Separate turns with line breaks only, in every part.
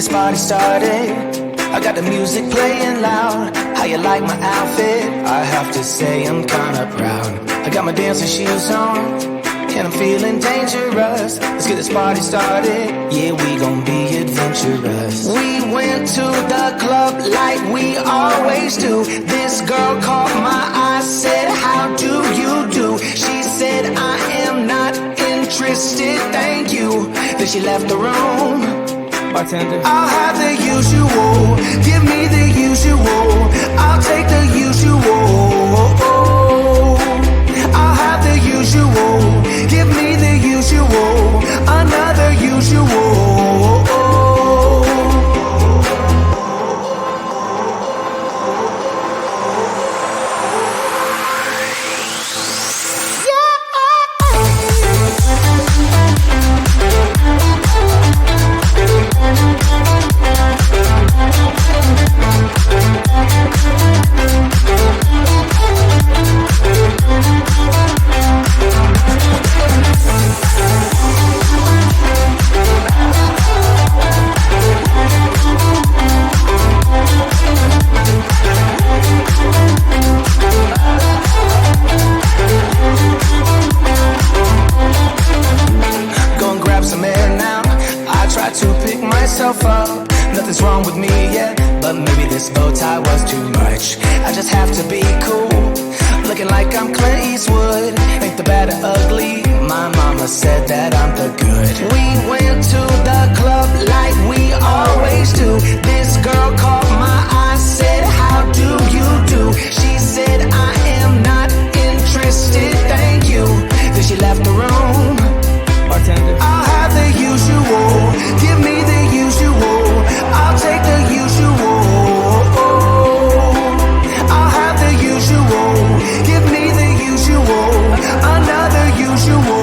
this party started. I got the music playing loud. How you like my outfit? I have to say I'm kinda proud. I got my dancing shoes on, and I'm feeling dangerous. Let's get this party started. Yeah, we gon' be adventurous. We went to the club like we always do. This girl caught my eye, said, how do you do? She said, I am not interested, thank you. Then she left the room. Bartender, I'll have the usual. Give me the usual. I'll take the usual. I'll have the usual. Give me the usual. Another usual. Up. Nothing's wrong with me, yeah, but maybe this bow tie was too much. I just have to be cool, looking like I'm Clint Eastwood. Ain't the bad or ugly, my mama said that I'm the good. We went to the club like we always do. This girl caught my eye, said, how do you do? She said, I am not interested, thank you. Then she left the room. Bartender, I'll have the usual. Give me the usual. I'll take the usual. I'll have the usual. Give me the usual. Another usual.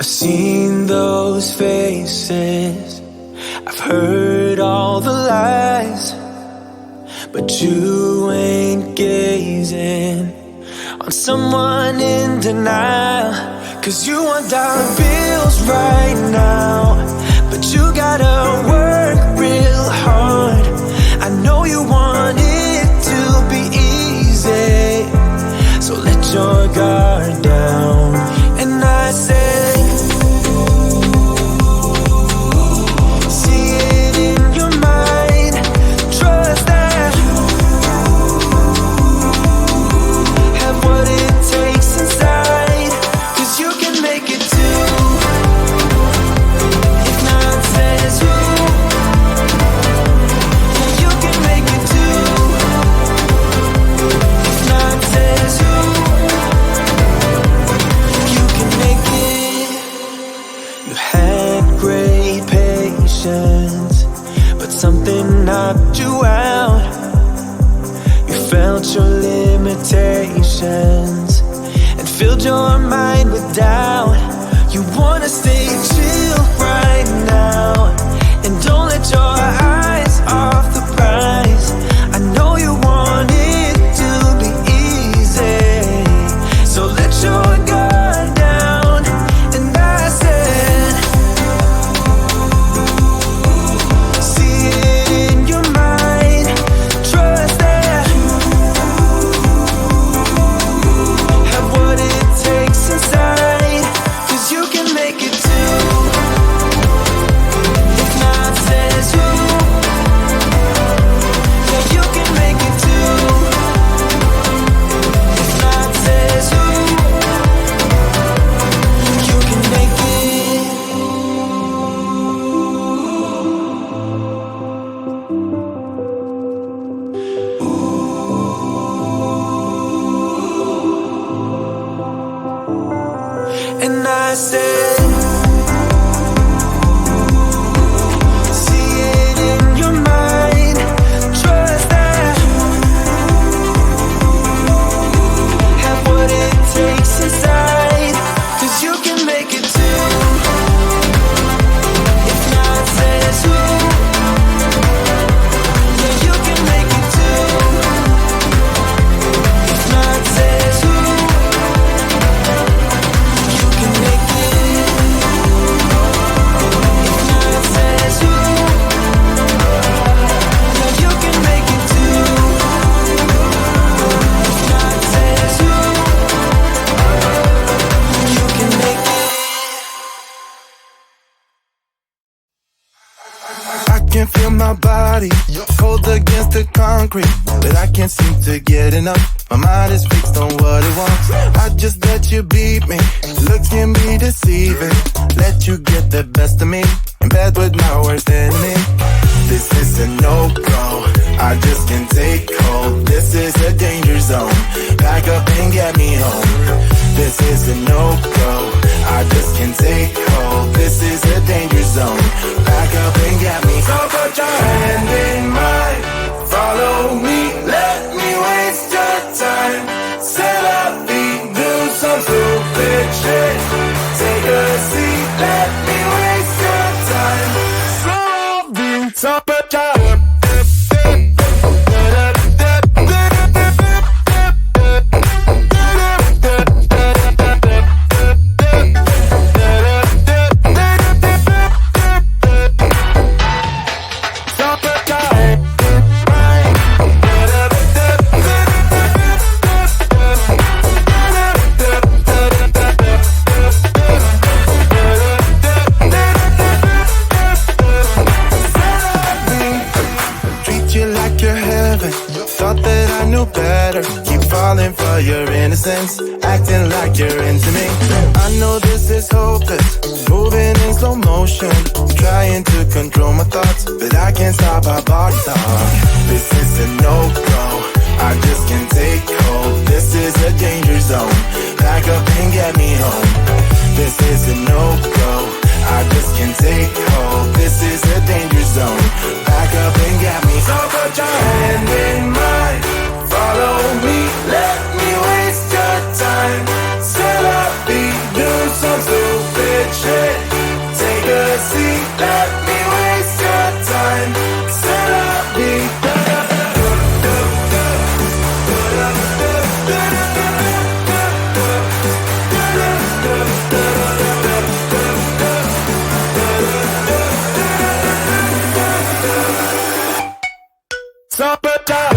I've seen those faces, I've heard all the lies, but you ain't gazing on someone in denial. 'Cause you want dollar bills right now, but you gotta work real hard. I know you want it to be easy, so let your guard down. And I say, see it in your mind, trust that, have what it takes inside, 'cause you can make it too. If not says who, yeah, you can make it too. If not says who, you can make it. You had great patience, but something knocked you out. You felt your limitations and filled your mind with doubt. You wanna stay chill right now, and don't let your eyes off the prize. I know you want it to be easy, so let your guard down. And I said, see it in your mind, trust that, have what it takes inside, 'cause you can make it too. If not says who, yeah, you can make it too. If not says who, you can make it. And I said, see it in your mind, trust that, have what it takes inside, 'cause you can make it too. If not says who, yeah, you can make it too. If not says who, you can make it. If not says who, yeah, you can make it too. If not says who, you can make it.
I can feel my body cold against the concrete, but I can't seem to get enough. My mind is fixed on what it wants. I just let you beat me. Looks can be deceiving. Let you get the best of me. In bed with my worst enemy. This is a no-go. I just can't take hold. This is a danger zone. Back up and get me home. This is a no-go. I just can't take hold. This is a danger zone. Back up and get me home. So put your hand in mine. Follow me. Let me waste your time. Set up feet. Do some stupid shit. Take a seat. Let me waste your time. Slowly. So put your better. Keep falling for your innocence, acting like you're into me. I know this is hopeless, moving in slow motion, trying to control my thoughts, but I can't stop our body talk. This is a no-go, I just can't take hold. This is a danger zone, back up and get me home. This is a no-go, I just can't take hold. This is a danger zone, back up and get me home. So put your hand in mine, follow me, let me waste your time. Set up, be do some stupid cha.